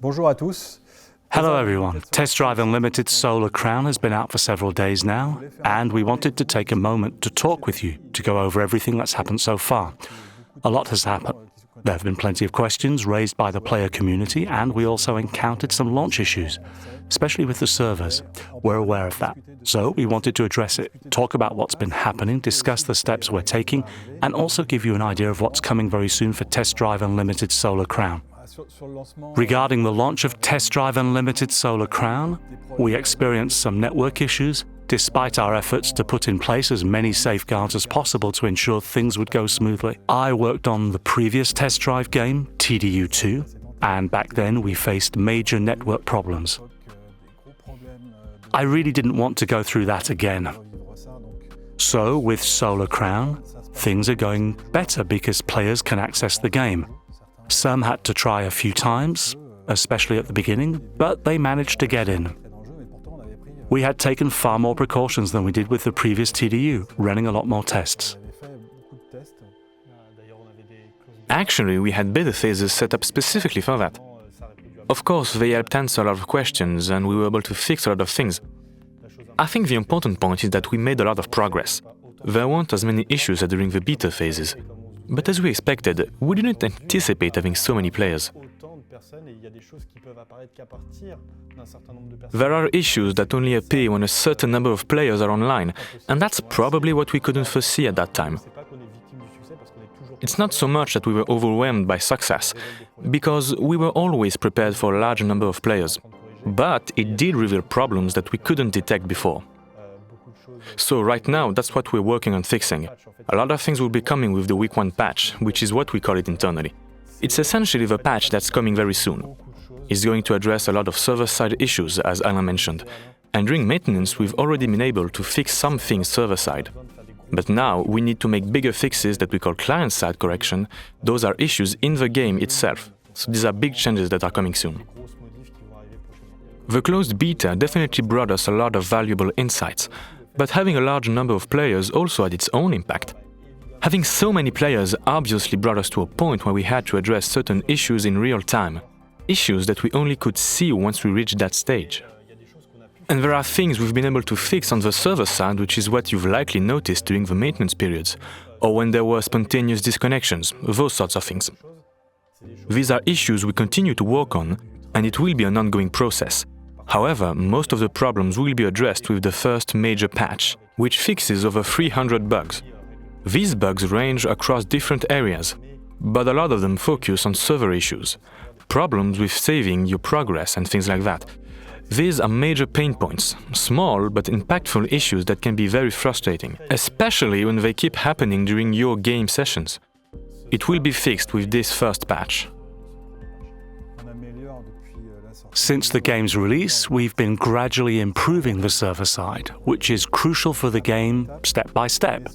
Bonjour à tous. Hello everyone. Test Drive Unlimited Solar Crown has been out for several days now, and we wanted to take a moment to talk with you, to go over everything that's happened so far. A lot has happened. There have been plenty of questions raised by the player community, and we also encountered some launch issues, especially with the servers. We're aware of that. So we wanted to address it, talk about what's been happening, discuss the steps we're taking, and also give you an idea of what's coming very soon for Test Drive Unlimited Solar Crown. Regarding the launch of Test Drive Unlimited Solar Crown, we experienced some network issues, despite our efforts to put in place as many safeguards as possible to ensure things would go smoothly. I worked on the previous test drive game, TDU2, and back then we faced major network problems. I really didn't want to go through that again. So with Solar Crown, things are going better because players can access the game. Some had to try a few times, especially at the beginning, but they managed to get in. We had taken far more precautions than we did with the previous TDU, running a lot more tests. Actually, we had beta phases set up specifically for that. Of course, they helped answer a lot of questions and we were able to fix a lot of things. I think the important point is that we made a lot of progress. There weren't as many issues as during the beta phases. But as we expected, we didn't anticipate having so many players. There are issues that only appear when a certain number of players are online, and that's probably what we couldn't foresee at that time. It's not so much that we were overwhelmed by success, because we were always prepared for a large number of players. But it did reveal problems that we couldn't detect before. So right now, that's what we're working on fixing. A lot of things will be coming with the week 1 patch, which is what we call it internally. It's essentially the patch that's coming very soon. It's going to address a lot of server-side issues, as Alain mentioned. And during maintenance, we've already been able to fix some things server-side. But now, we need to make bigger fixes that we call client-side correction. Those are issues in the game itself. So these are big changes that are coming soon. The closed beta definitely brought us a lot of valuable insights. But having a large number of players also had its own impact. Having so many players obviously brought us to a point where we had to address certain issues in real time, issues that we only could see once we reached that stage. And there are things we've been able to fix on the server side, which is what you've likely noticed during the maintenance periods, or when there were spontaneous disconnections, those sorts of things. These are issues we continue to work on, and it will be an ongoing process. However, most of the problems will be addressed with the first major patch, which fixes over 300 bugs. These bugs range across different areas, but a lot of them focus on server issues, problems with saving your progress and things like that. These are major pain points, small but impactful issues that can be very frustrating, especially when they keep happening during your game sessions. It will be fixed with this first patch. Since the game's release, we've been gradually improving the server side, which is crucial for the game step by step.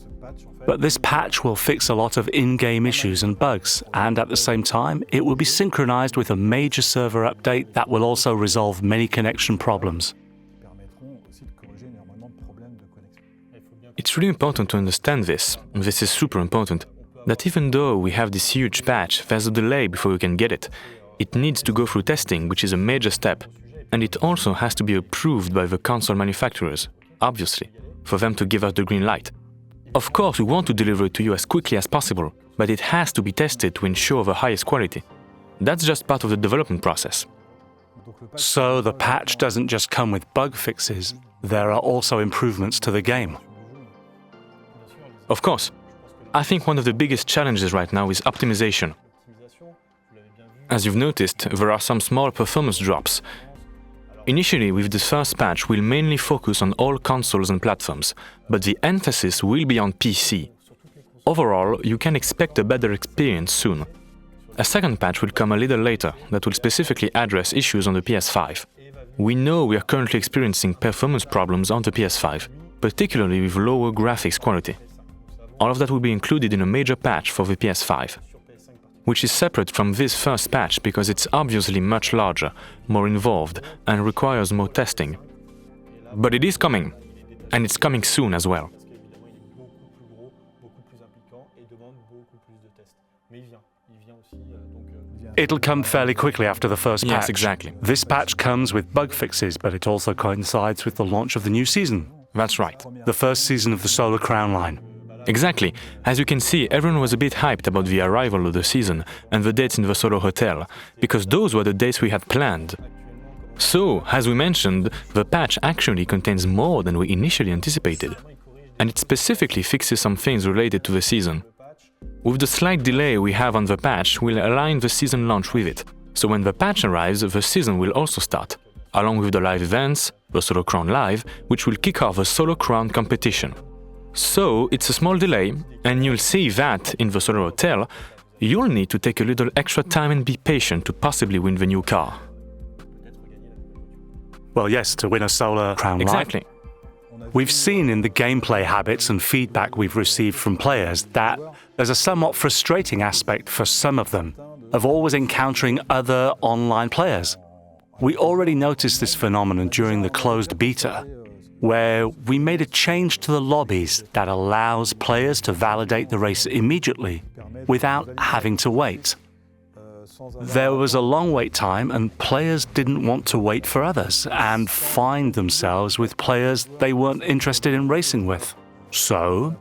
But this patch will fix a lot of in-game issues and bugs, and at the same time, it will be synchronized with a major server update that will also resolve many connection problems. It's really important to understand this, and this is super important, that even though we have this huge patch, there's a delay before we can get it. It needs to go through testing, which is a major step, and it also has to be approved by the console manufacturers, obviously, for them to give us the green light. Of course, we want to deliver it to you as quickly as possible, but it has to be tested to ensure the highest quality. That's just part of the development process. So the patch doesn't just come with bug fixes, there are also improvements to the game. Of course, I think one of the biggest challenges right now is optimization. As you've noticed, there are some small performance drops. Initially, with this first patch, we'll mainly focus on all consoles and platforms, but the emphasis will be on PC. Overall, you can expect a better experience soon. A second patch will come a little later that will specifically address issues on the PS5. We know we are currently experiencing performance problems on the PS5, particularly with lower graphics quality. All of that will be included in a major patch for the PS5. Which is separate from this first patch because it's obviously much larger, more involved, and requires more testing. But it is coming, and it's coming soon as well. It'll come fairly quickly after the first patch. Yes, exactly. This patch comes with bug fixes, but it also coincides with the launch of the new season. That's right. The first season of the Solar Crown line. Exactly. As you can see, everyone was a bit hyped about the arrival of the season and the dates in the Solo Hotel, because those were the dates we had planned. So, as we mentioned, the patch actually contains more than we initially anticipated, and it specifically fixes some things related to the season. With the slight delay we have on the patch, we'll align the season launch with it, so when the patch arrives, the season will also start, along with the live events, the Solo Crown Live, which will kick off the Solo Crown competition. So, it's a small delay, and you'll see that, in the Solo Hotel, you'll need to take a little extra time and be patient to possibly win the new car. Well, yes, to win a Solar Crown Live. Exactly. We've seen in the gameplay habits and feedback we've received from players that there's a somewhat frustrating aspect for some of them of always encountering other online players. We already noticed this phenomenon during the closed beta, where we made a change to the lobbies that allows players to validate the race immediately without having to wait. There was a long wait time and players didn't want to wait for others and find themselves with players they weren't interested in racing with. So,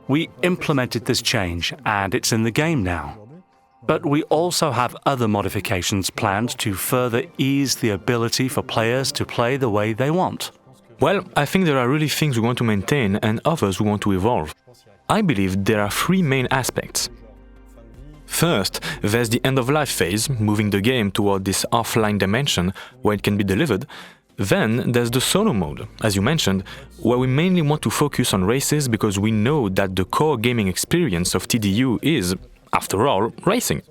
we implemented this change and it's in the game now. But we also have other modifications planned to further ease the ability for players to play the way they want. Well, I think there are really things we want to maintain and others we want to evolve. I believe there are three main aspects. First, there's the end-of-life phase, moving the game toward this offline dimension where it can be delivered. Then there's the solo mode, as you mentioned, where we mainly want to focus on races because we know that the core gaming experience of TDU is, after all, racing.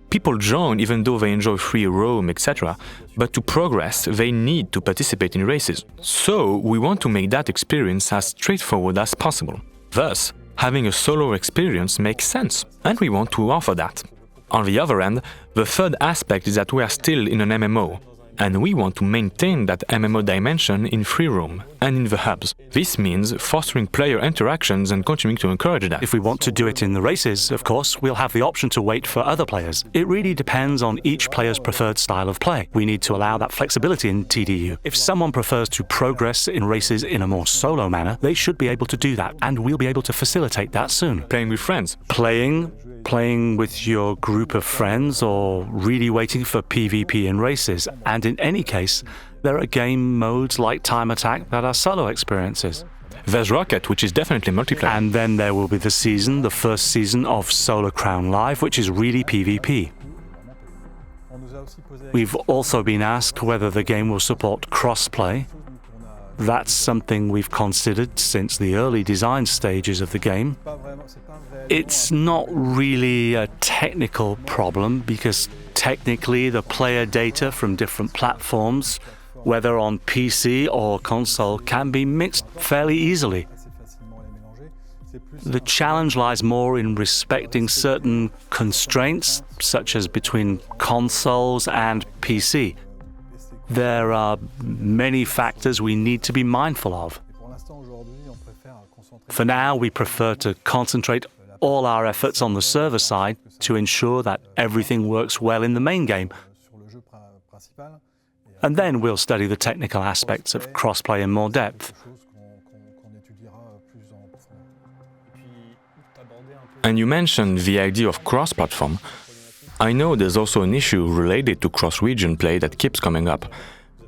People join even though they enjoy free roam, etc., but to progress, they need to participate in races. So, we want to make that experience as straightforward as possible. Thus, having a solo experience makes sense, and we want to offer that. On the other end, the third aspect is that we are still in an MMO, and we want to maintain that MMO dimension in free roam and in the hubs. This means fostering player interactions and continuing to encourage that. If we want to do it in the races, of course, we'll have the option to wait for other players. It really depends on each player's preferred style of play. We need to allow that flexibility in TDU. If someone prefers to progress in races in a more solo manner, they should be able to do that, and we'll be able to facilitate that soon. Playing with friends. Playing with your group of friends, or really waiting for PvP in races. And in any case, there are game modes like Time Attack that are solo experiences. There's Rocket, which is definitely multiplayer. And then there will be the first season of Solar Crown Live, which is really PvP. We've also been asked whether the game will support crossplay. That's something we've considered since the early design stages of the game. It's not really a technical problem because technically the player data from different platforms, whether on PC or console, can be mixed fairly easily. The challenge lies more in respecting certain constraints, such as between consoles and PC. There are many factors we need to be mindful of. For now, we prefer to concentrate all our efforts on the server side to ensure that everything works well in the main game. And then we'll study the technical aspects of crossplay in more depth. And you mentioned the idea of cross-platform. I know there's also an issue related to cross-region play that keeps coming up.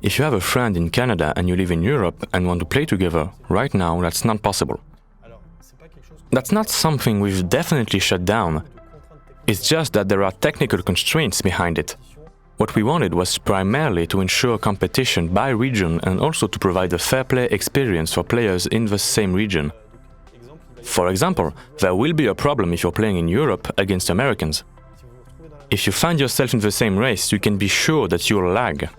If you have a friend in Canada and you live in Europe and want to play together, right now that's not possible. That's not something we've definitely shut down. It's just that there are technical constraints behind it. What we wanted was primarily to ensure competition by region and also to provide a fair play experience for players in the same region. For example, there will be a problem if you're playing in Europe against Americans. If you find yourself in the same race, you can be sure that you'll lag,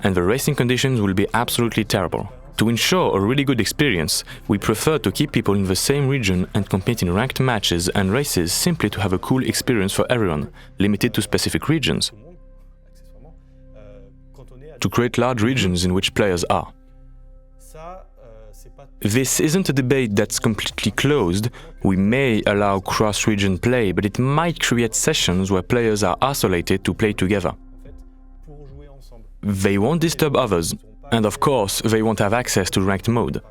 and the racing conditions will be absolutely terrible. To ensure a really good experience, we prefer to keep people in the same region and compete in ranked matches and races simply to have a cool experience for everyone, limited to specific regions. To create large regions in which players are. This isn't a debate that's completely closed. We may allow cross-region play, but it might create sessions where players are isolated to play together. They won't disturb others, and of course, they won't have access to ranked mode.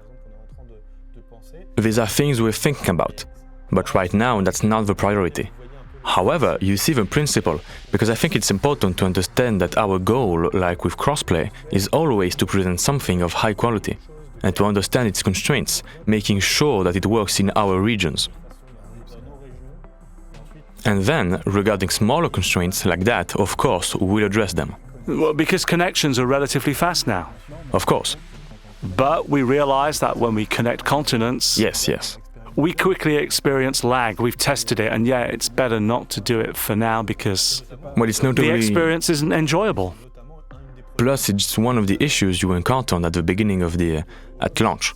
These are things we're thinking about, but right now that's not the priority. However, you see the principle, because I think it's important to understand that our goal, like with crossplay, is always to present something of high quality, and to understand its constraints, making sure that it works in our regions. And then, regarding smaller constraints like that, of course, we'll address them. Well, because connections are relatively fast now. Of course. But we realize that when we connect continents, Yes. we quickly experience lag. We've tested it, and yeah, it's better not to do it for now because Well, it's not the only... experience isn't enjoyable. Plus, it's one of the issues you encountered at the beginning of at launch.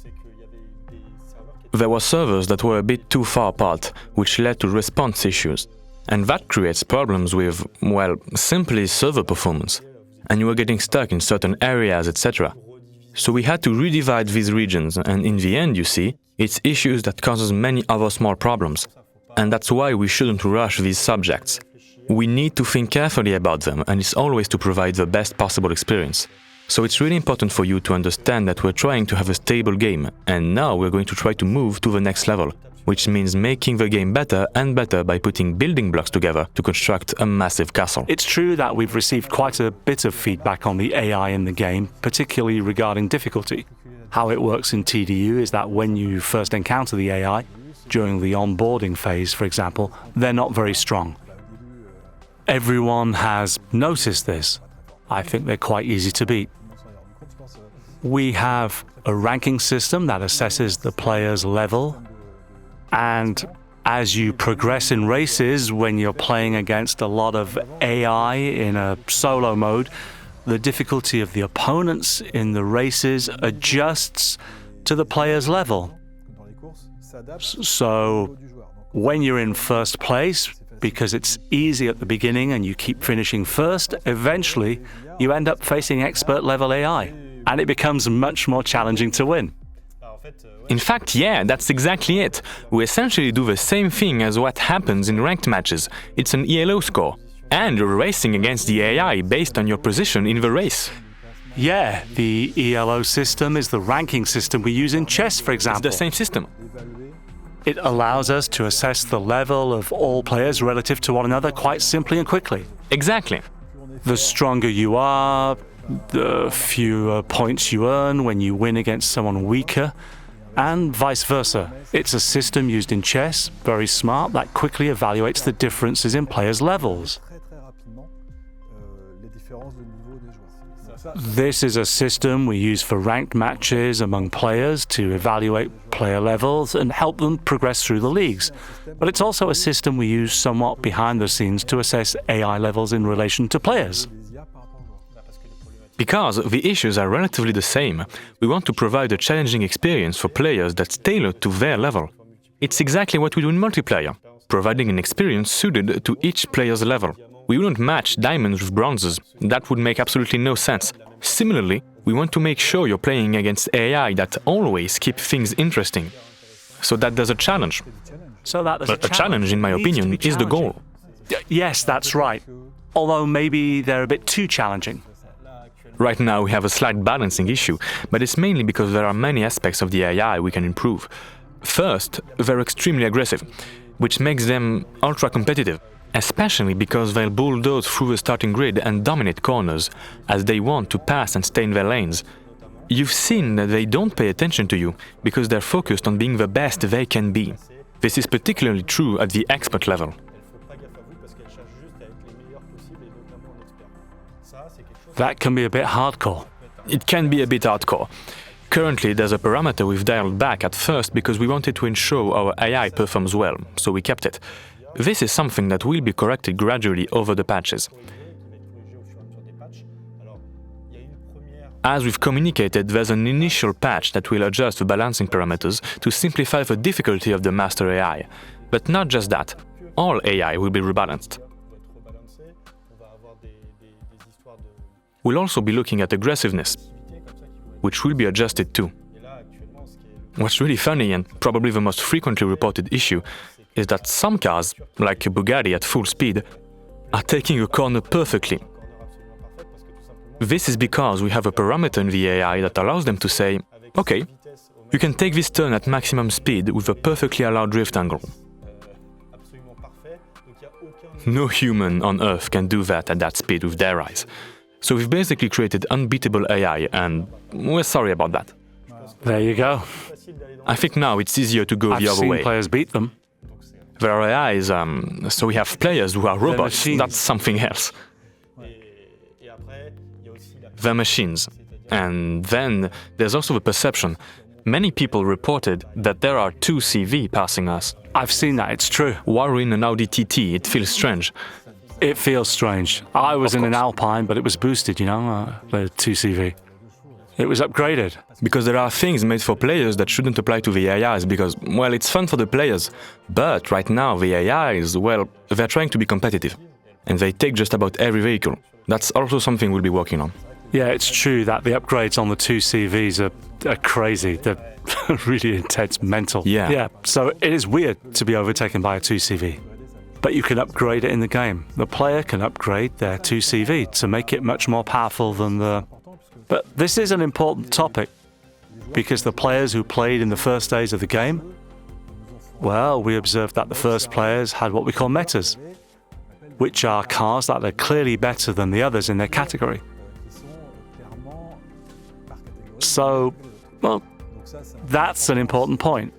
There were servers that were a bit too far apart, which led to response issues. And that creates problems with, well, simply server performance. And you were getting stuck in certain areas, etc. So we had to redivide these regions, and in the end, you see, it's issues that causes many other small problems. And that's why we shouldn't rush these subjects. We need to think carefully about them, and it's always to provide the best possible experience. So it's really important for you to understand that we're trying to have a stable game, and now we're going to try to move to the next level, which means making the game better and better by putting building blocks together to construct a massive castle. It's true that we've received quite a bit of feedback on the AI in the game, particularly regarding difficulty. How it works in TDU is that when you first encounter the AI, during the onboarding phase, for example, they're not very strong. Everyone has noticed this. I think they're quite easy to beat. We have a ranking system that assesses the player's level, and as you progress in races, when you're playing against a lot of AI in a solo mode, the difficulty of the opponents in the races adjusts to the player's level. So when you're in first place, because it's easy at the beginning and you keep finishing first, eventually you end up facing expert level AI, and it becomes much more challenging to win. In fact, yeah, that's exactly it. We essentially do the same thing as what happens in ranked matches. It's an ELO score. And you're racing against the AI based on your position in the race. Yeah, the ELO system is the ranking system we use in chess, for example. It's the same system. It allows us to assess the level of all players relative to one another quite simply and quickly. Exactly. The stronger you are, the fewer points you earn when you win against someone weaker, and vice versa. It's a system used in chess, very smart, that quickly evaluates the differences in players' levels. This is a system we use for ranked matches among players to evaluate player levels and help them progress through the leagues. But it's also a system we use somewhat behind the scenes to assess AI levels in relation to players. Because the issues are relatively the same, we want to provide a challenging experience for players that's tailored to their level. It's exactly what we do in multiplayer, providing an experience suited to each player's level. We wouldn't match diamonds with bronzes. That would make absolutely no sense. Similarly, we want to make sure you're playing against AI that always keep things interesting, so that there's a challenge. A challenge, in my opinion, is the goal. Yes, that's right. Although maybe they're a bit too challenging. Right now we have a slight balancing issue, but it's mainly because there are many aspects of the AI we can improve. First, they're extremely aggressive, which makes them ultra-competitive, especially because they'll bulldoze through the starting grid and dominate corners, as they want to pass and stay in their lanes. You've seen that they don't pay attention to you, because they're focused on being the best they can be. This is particularly true at the expert level. That can be a bit hardcore. It can be a bit hardcore. Currently, there's a parameter we've dialed back at first because we wanted to ensure our AI performs well, so we kept it. This is something that will be corrected gradually over the patches. As we've communicated, there's an initial patch that will adjust the balancing parameters to simplify the difficulty of the master AI. But not just that, all AI will be rebalanced. We'll also be looking at aggressiveness, which will be adjusted too. What's really funny, and probably the most frequently reported issue, is that some cars, like a Bugatti at full speed, are taking a corner perfectly. This is because we have a parameter in the AI that allows them to say, okay, you can take this turn at maximum speed with a perfectly allowed drift angle. No human on Earth can do that at that speed with their eyes. So we've basically created unbeatable AI, and we're sorry about that. There you go. I think now it's easier to go the other way. I've seen players beat them. There are AIs, so we have players who are robots. That's something else. They're machines. And then there's also the perception. Many people reported that there are 2 CV passing us. I've seen that, it's true. While we're in an Audi TT, it feels strange. It feels strange. I was in an Alpine, but it was boosted, the 2 CV. It was upgraded. Because there are things made for players that shouldn't apply to the AIs, because, well, it's fun for the players. But right now, the AIs, well, they're trying to be competitive. And they take just about every vehicle. That's also something we'll be working on. Yeah, it's true that the upgrades on the 2 CVs are crazy. They're really intense, mental. Yeah. So it is weird to be overtaken by a 2 CV. But you can upgrade it in the game. The player can upgrade their 2 CV to make it much more powerful than the... But this is an important topic, because the players who played in the first days of the game, well, we observed that the first players had what we call metas, which are cars that are clearly better than the others in their category. So, well, that's an important point.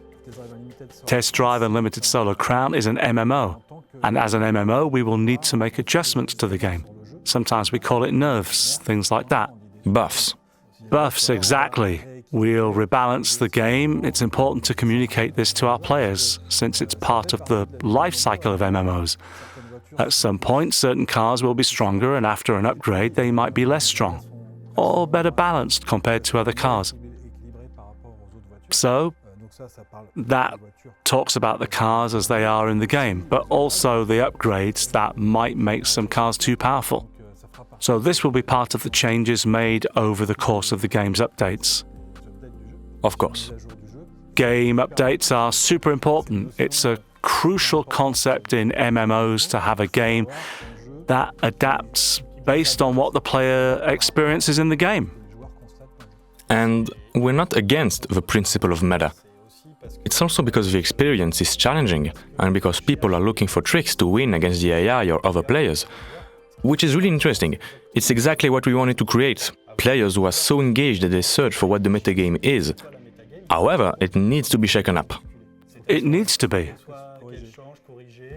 Test Drive Unlimited Solo Crown is an MMO, and as an MMO, we will need to make adjustments to the game. Sometimes we call it nerfs, things like that. Buffs. Buffs, exactly. We'll rebalance the game. It's important to communicate this to our players, since it's part of the life cycle of MMOs. At some point, certain cars will be stronger, and after an upgrade, they might be less strong, or better balanced compared to other cars. So, that talks about the cars as they are in the game, but also the upgrades that might make some cars too powerful. So this will be part of the changes made over the course of the game's updates. Of course. Game updates are super important. It's a crucial concept in MMOs to have a game that adapts based on what the player experiences in the game. And we're not against the principle of meta. It's also because the experience is challenging, and because people are looking for tricks to win against the AI or other players. Which is really interesting. It's exactly what we wanted to create. Players who are so engaged that they search for what the metagame is. However, it needs to be shaken up. It needs to be.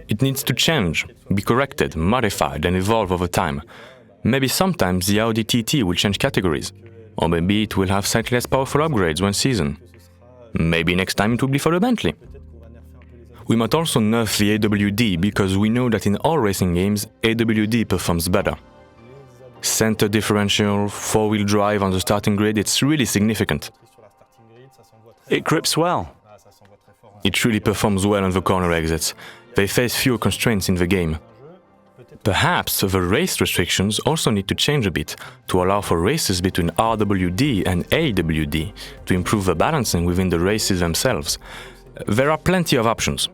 It needs to change, be corrected, modified, and evolve over time. Maybe sometimes the Audi TT will change categories. Or maybe it will have slightly less powerful upgrades one season. Maybe next time it will be for the Bentley. We might also nerf the AWD, because we know that in all racing games, AWD performs better. Center differential, 4-wheel drive on the starting grid, it's really significant. It grips well. It really performs well on the corner exits. They face fewer constraints in the game. Perhaps the race restrictions also need to change a bit to allow for races between RWD and AWD to improve the balancing within the races themselves. There are plenty of options.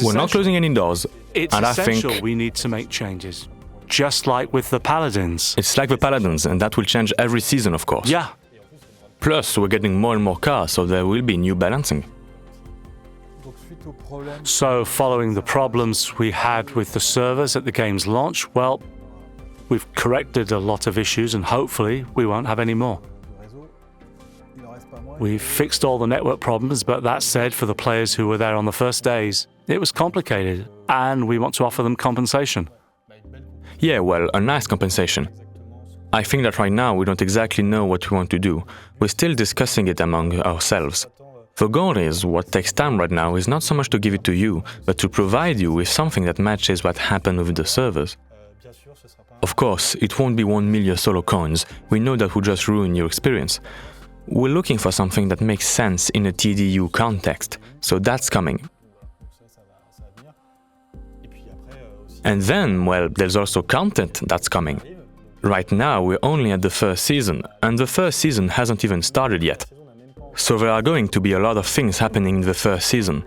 We're not closing any doors, and I think we need to make changes. Just like with the Paladins. It's like the Paladins, and that will change every season, of course. Yeah. Plus, we're getting more and more cars, so there will be new balancing. So, following the problems we had with the servers at the game's launch, well, we've corrected a lot of issues, and hopefully we won't have any more. We've fixed all the network problems, but that said, for the players who were there on the first days, it was complicated, and we want to offer them compensation. Yeah, well, a nice compensation. I think that right now we don't exactly know what we want to do. We're still discussing it among ourselves. The goal is, what takes time right now is not so much to give it to you, but to provide you with something that matches what happened with the servers. Of course, it won't be 1 million solo coins. We know that would just ruin your experience. We're looking for something that makes sense in a TDU context, so that's coming. And then, well, there's also content that's coming. Right now, we're only at the first season, and the first season hasn't even started yet. So there are going to be a lot of things happening in the first season.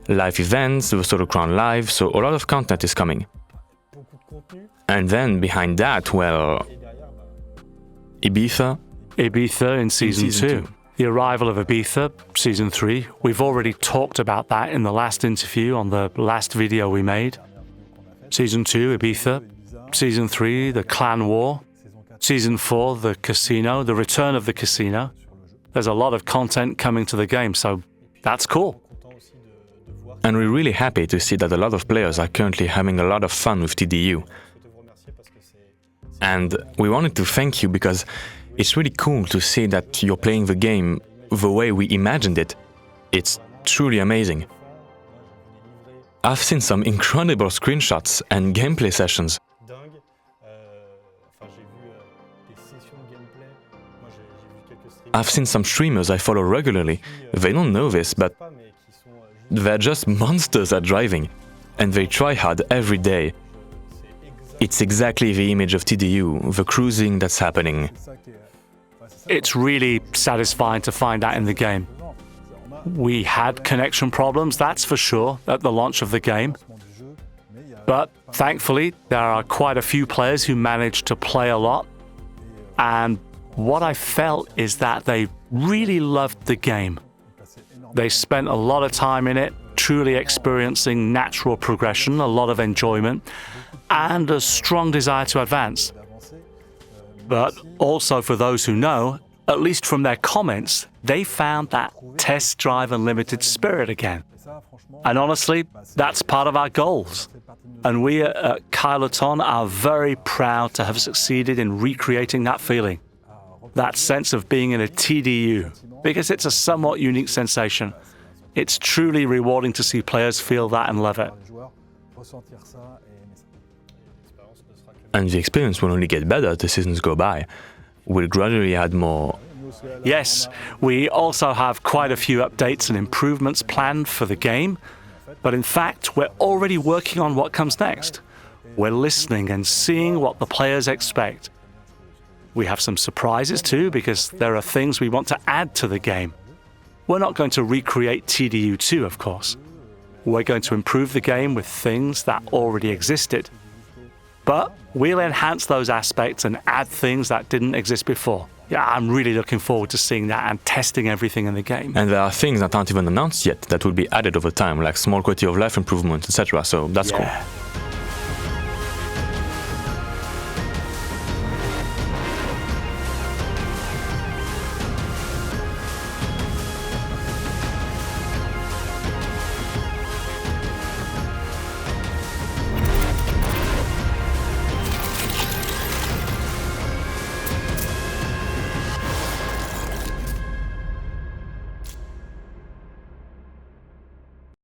Live events, the Solo Crown Live, so a lot of content is coming. And then behind that, well, Ibiza. Ibiza in season 2. The arrival of Ibiza, season 3. We've already talked about that in the last interview on the last video we made. Season 2, Ibiza. Season 3, the clan war. Season 4, the casino, the return of the casino. There's a lot of content coming to the game, so that's cool. And we're really happy to see that a lot of players are currently having a lot of fun with TDU. And we wanted to thank you because it's really cool to see that you're playing the game the way we imagined it. It's truly amazing. I've seen some incredible screenshots and gameplay sessions. I've seen some streamers I follow regularly. They don't know this, but they're just monsters at driving, and they try hard every day. It's exactly the image of TDU, the cruising that's happening. It's really satisfying to find that in the game. We had connection problems, that's for sure, at the launch of the game. But thankfully, there are quite a few players who managed to play a lot. And what I felt is that they really loved the game. They spent a lot of time in it, truly experiencing natural progression, a lot of enjoyment, and a strong desire to advance. But also for those who know, at least from their comments, they found that test drive unlimited spirit again. And honestly, that's part of our goals. And we at Colecciona are very proud to have succeeded in recreating that feeling. That sense of being in a TDU, because it's a somewhat unique sensation. It's truly rewarding to see players feel that and love it. And the experience will only get better as the seasons go by. We'll gradually add more. Yes, we also have quite a few updates and improvements planned for the game, but in fact, we're already working on what comes next. We're listening and seeing what the players expect. We have some surprises too, because there are things we want to add to the game. We're not going to recreate TDU 2, of course. We're going to improve the game with things that already existed. But we'll enhance those aspects and add things that didn't exist before. Yeah, I'm really looking forward to seeing that and testing everything in the game. And there are things that aren't even announced yet that will be added over time, like small quality of life improvements, etc. So that's cool.